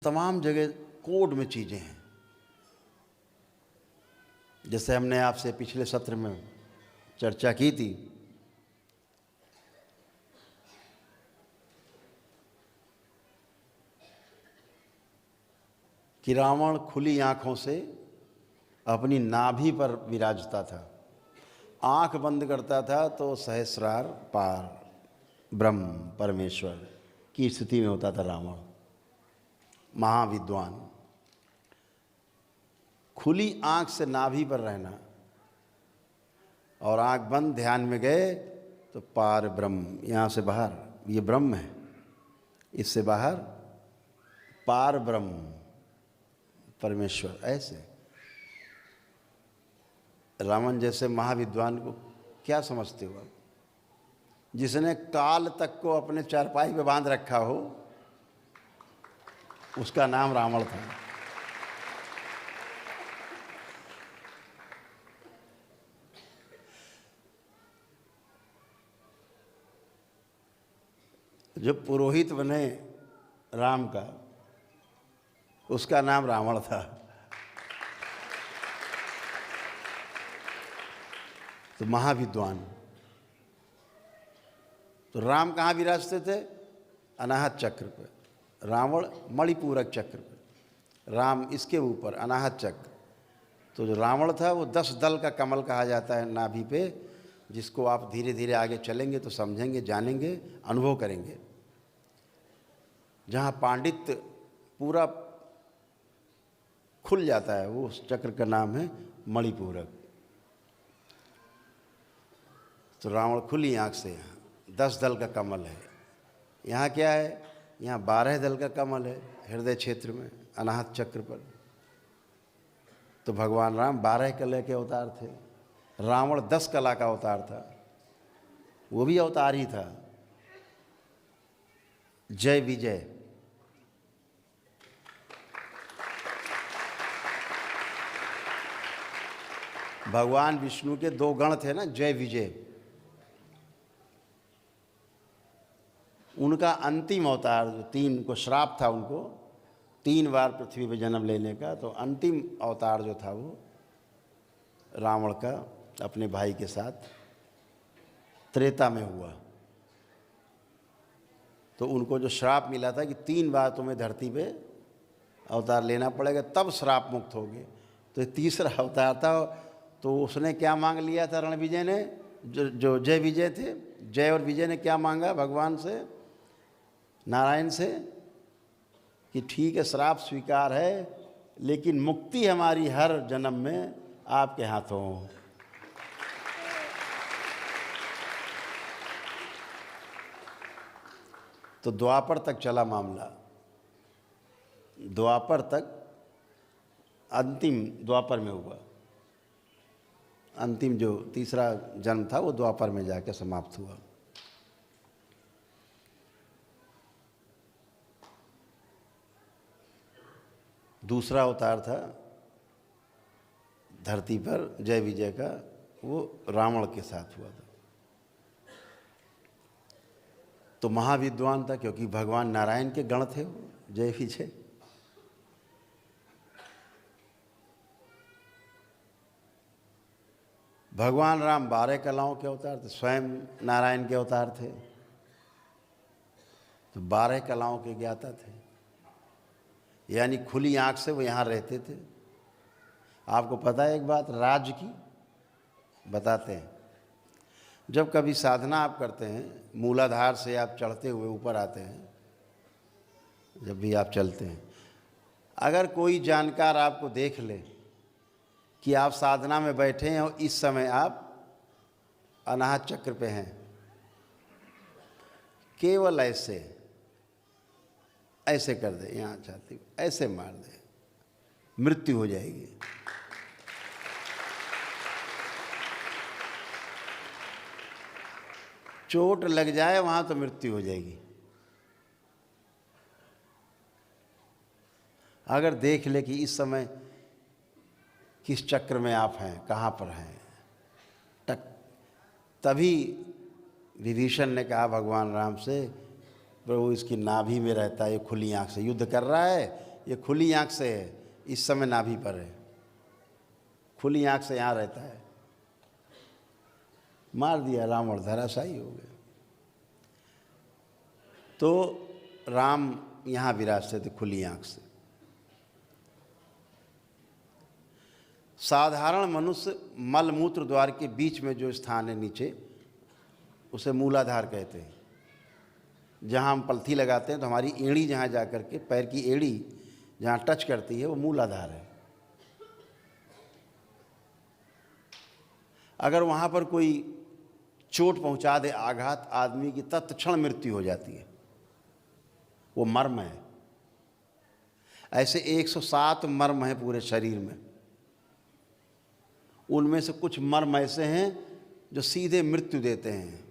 तमाम जगह कोड में चीज़ें हैं। जैसे हमने आपसे पिछले सत्र में चर्चा की थी कि रावण खुली आँखों से अपनी नाभि पर विराजता था। आँख बंद करता था तो सहस्रार पार ब्रह्म परमेश्वर की स्थिति में होता था रावण, महाविद्वान। खुली आँख से नाभि पर रहना और आँख बंद ध्यान में गए तो पार ब्रह्म, यहाँ से बाहर ये ब्रह्म है, इससे बाहर पार ब्रह्म परमेश्वर। ऐसे रावण जैसे महाविद्वान को क्या समझते हो आप? जिसने काल तक को अपने चारपाई पे बांध रखा हो, उसका नाम रावण था। जो पुरोहित बने राम का, उसका नाम रावण था। तो महाविद्वान। तो राम कहाँ विराजते थे? अनाहत चक्र पे, रावण मणिपूरक चक्र पे, राम इसके ऊपर अनाहत चक्र। तो जो रावण था वो 10 दल का कमल कहा जाता है नाभि पे, जिसको आप धीरे धीरे आगे चलेंगे तो समझेंगे, जानेंगे, अनुभव करेंगे। जहाँ पांडित्य पूरा खुल जाता है, वो उस चक्र का नाम है मणिपूरक। तो रावण खुली आँख से यहाँ 10 दल का कमल है। यहाँ क्या है? यहाँ 12 दल का कमल है हृदय क्षेत्र में, अनाहत चक्र पर। तो भगवान राम 12 कला के अवतार थे, रावण 10 कला का अवतार था, वो भी अवतार ही था। जय विजय। भगवान विष्णु के 2 गण थे ना, जय विजय। उनका अंतिम अवतार जो 3 को श्राप था, उनको 3 बार पृथ्वी पर जन्म लेने का, तो अंतिम अवतार जो था वो रावण का अपने भाई के साथ त्रेता में हुआ। तो उनको जो श्राप मिला था कि 3 बार तुम्हें धरती पे अवतार लेना पड़ेगा तब श्राप मुक्त होगे, तो ये तीसरा अवतार था। तो उसने क्या मांग लिया था रणविजय ने, जो जय विजय थे, जय और विजय ने क्या मांगा भगवान से, नारायण से, कि ठीक है श्राप स्वीकार है, लेकिन मुक्ति हमारी हर जन्म में आपके हाथों हो। तो द्वापर तक चला मामला, द्वापर तक, अंतिम द्वापर में हुआ। अंतिम जो तीसरा जन्म था वो द्वापर में जाकर समाप्त हुआ। दूसरा अवतार था धरती पर जय विजय का, वो रावण के साथ हुआ था। तो महाविद्वान था क्योंकि भगवान नारायण के गण थे वो, जय विजय। भगवान राम 12 कलाओं के अवतार थे, स्वयं नारायण के अवतार थे, तो 12 कलाओं के ज्ञाता थे। यानी खुली आंख से वो यहाँ रहते थे। आपको पता है एक बात राज की, बताते हैं। जब कभी साधना आप करते हैं, मूलाधार से आप चढ़ते हुए ऊपर आते हैं, जब भी आप चलते हैं, अगर कोई जानकार आपको देख ले कि आप साधना में बैठे हैं और इस समय आप अनाहत चक्र पे हैं, केवल ऐसे ऐसे कर दे, यहाँ चाहती ऐसे मार दे, मृत्यु हो जाएगी। चोट लग जाए वहां तो मृत्यु हो जाएगी। अगर देख ले कि इस समय किस चक्र में आप हैं, कहाँ पर हैं, तभी विभीषण ने कहा भगवान राम से, प्रभु इसकी नाभि में रहता है, ये खुली आंख से युद्ध कर रहा है, ये खुली आंख से है, इस समय नाभि पर है, खुली आंख से यहाँ रहता है। मार दिया रावण, धराशायी हो गए। तो राम यहाँ विराजते थे खुली आंख से। साधारण मनुष्य मल मूत्र द्वार के बीच में जो स्थान है नीचे, उसे मूलाधार कहते हैं। जहाँ हम पलथी लगाते हैं तो हमारी एड़ी जहाँ जा कर के, पैर की एड़ी जहाँ टच करती है, वो मूलाधार है। अगर वहाँ पर कोई चोट पहुँचा दे, आघात, आदमी की तत्क्षण मृत्यु हो जाती है, वो मर्म है। ऐसे 107 मर्म हैं पूरे शरीर में। उनमें से कुछ मर्म ऐसे हैं जो सीधे मृत्यु देते हैं,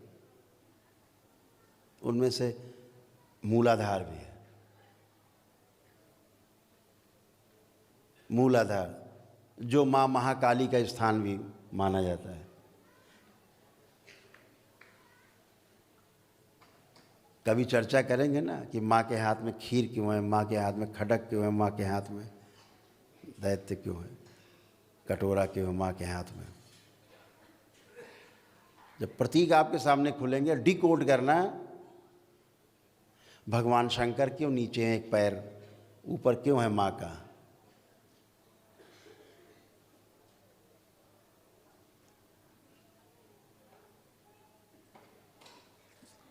उनमें से मूलाधार भी है। मूलाधार जो माँ महाकाली का स्थान भी माना जाता है। कभी चर्चा करेंगे ना कि माँ के हाथ में खीर क्यों है, माँ के हाथ में खडक क्यों है, माँ के हाथ में दैत्य क्यों है, कटोरा क्यों है माँ के हाथ में। जब प्रतीक आपके सामने खुलेंगे, डिकोड करना, भगवान शंकर क्यों नीचे हैं, एक पैर ऊपर क्यों है माँ का।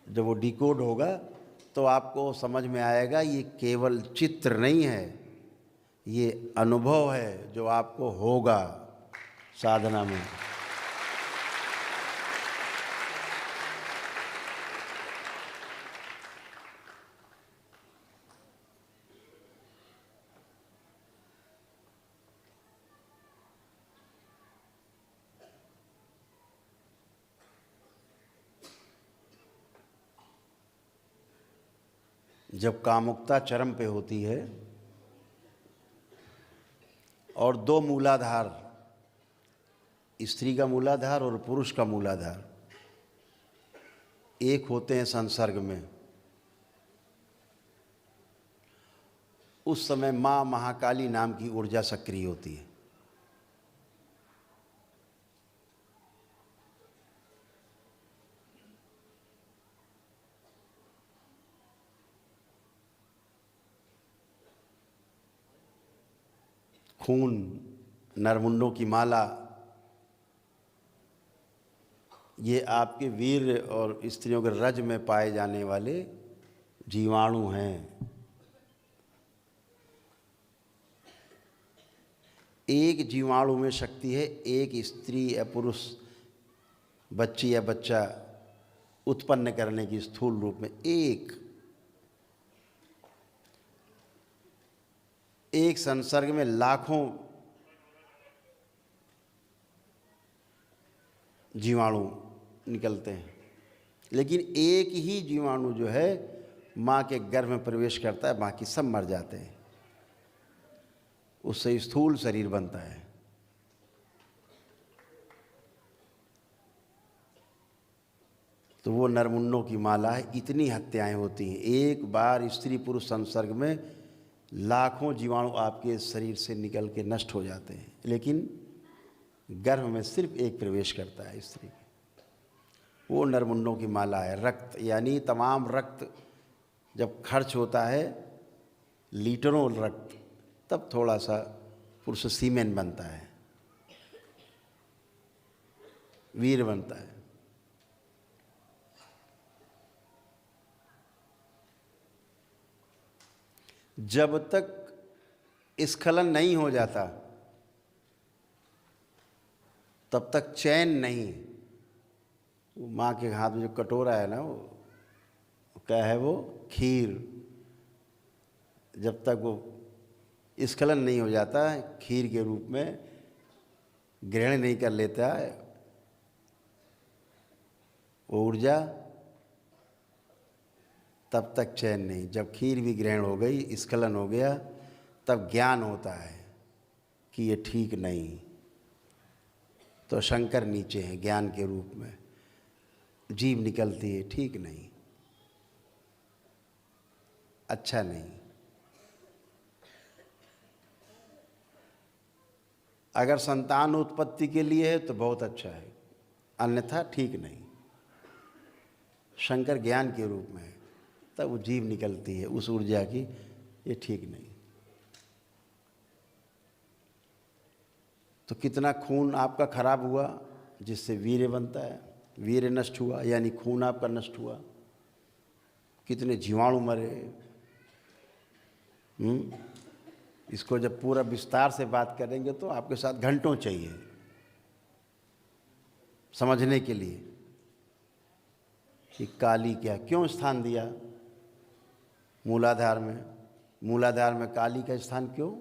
जब वो डिकोड होगा तो आपको समझ में आएगा ये केवल चित्र नहीं है, ये अनुभव है जो आपको होगा साधना में। जब कामुकता चरम पे होती है और दो मूलाधार, स्त्री का मूलाधार और पुरुष का मूलाधार एक होते हैं संसर्ग में, उस समय माँ महाकाली नाम की ऊर्जा सक्रिय होती है। खून, नरमुंडों की माला, ये आपके वीर और स्त्रियों के रज में पाए जाने वाले जीवाणु हैं। एक जीवाणु में शक्ति है, एक स्त्री या पुरुष, बच्ची या बच्चा उत्पन्न करने की स्थूल रूप में एक संसर्ग में लाखों जीवाणु निकलते हैं, लेकिन एक ही जीवाणु जो है माँ के गर्भ में प्रवेश करता है, बाकी सब मर जाते हैं। उससे स्थूल शरीर बनता है। तो वो नरमुंडों की माला है। इतनी हत्याएं होती हैं एक बार स्त्री पुरुष संसर्ग में, लाखों जीवाणु आपके शरीर से निकल के नष्ट हो जाते हैं, लेकिन गर्भ में सिर्फ एक प्रवेश करता है स्त्री के, वो नरमुंडों की माला है। रक्त यानी तमाम रक्त जब खर्च होता है, लीटरों रक्त, तब थोड़ा सा पुरुष सीमेन बनता है, वीर बनता है। जब तक स्खलन नहीं हो जाता तब तक चैन नहीं। वो माँ के हाथ में जो कटोरा है ना, वो क्या है, वो खीर, जब तक वो स्खलन नहीं हो जाता है, खीर के रूप में ग्रहण नहीं कर लेता है वो ऊर्जा, तब तक चैन नहीं। जब खीर भी ग्रहण हो गई, स्खलन हो गया, तब ज्ञान होता है कि ये ठीक नहीं। तो शंकर नीचे हैं ज्ञान के रूप में, जीव निकलती है, ठीक नहीं, अच्छा नहीं। अगर संतान उत्पत्ति के लिए है तो बहुत अच्छा है, अन्यथा ठीक नहीं। शंकर ज्ञान के रूप में है, तब वो जीव निकलती है उस ऊर्जा की, ये ठीक नहीं। तो कितना खून आपका खराब हुआ जिससे वीर्य बनता है, वीर्य नष्ट हुआ यानी खून आपका नष्ट हुआ। कितने जीवाणु मरे। इसको जब पूरा विस्तार से बात करेंगे तो आपके साथ घंटों चाहिए समझने के लिए कि काली क्या, क्यों स्थान दिया मूलाधार में, मूलाधार में काली का स्थान क्यों।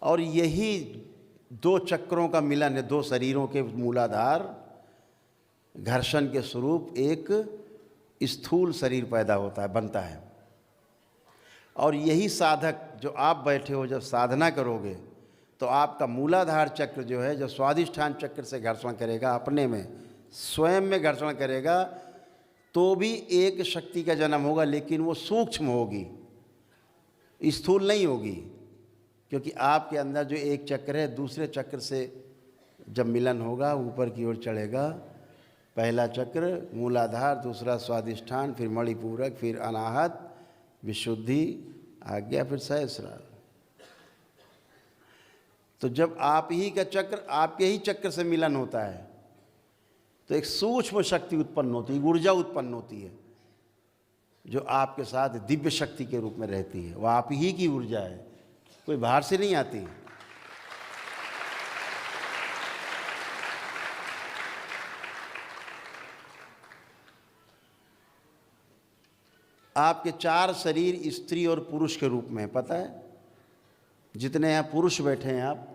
और यही दो चक्रों का मिलन है, दो शरीरों के मूलाधार घर्षण के स्वरूप एक स्थूल शरीर पैदा होता है, बनता है। और यही साधक जो आप बैठे हो, जब साधना करोगे तो आपका मूलाधार चक्र जो है, जो स्वाधिष्ठान चक्र से घर्षण करेगा, अपने में स्वयं में घर्षण करेगा, तो भी एक शक्ति का जन्म होगा, लेकिन वो सूक्ष्म होगी, स्थूल नहीं होगी। क्योंकि आपके अंदर जो एक चक्र है दूसरे चक्र से जब मिलन होगा ऊपर की ओर चढ़ेगा। पहला चक्र मूलाधार, दूसरा स्वाधिष्ठान, फिर मणिपूरक, फिर अनाहत, विशुद्धि, आज्ञा, फिर सहस्रार। तो जब आप ही का चक्र, आपके ही चक्र से मिलन होता है तो एक सूक्ष्म शक्ति उत्पन्न होती है, ऊर्जा उत्पन्न होती है, जो आपके साथ दिव्य शक्ति के रूप में रहती है। वह आप ही की ऊर्जा है, कोई बाहर से नहीं आती। आपके 4 शरीर स्त्री और पुरुष के रूप में, पता है? जितने यहाँ पुरुष बैठे हैं आप,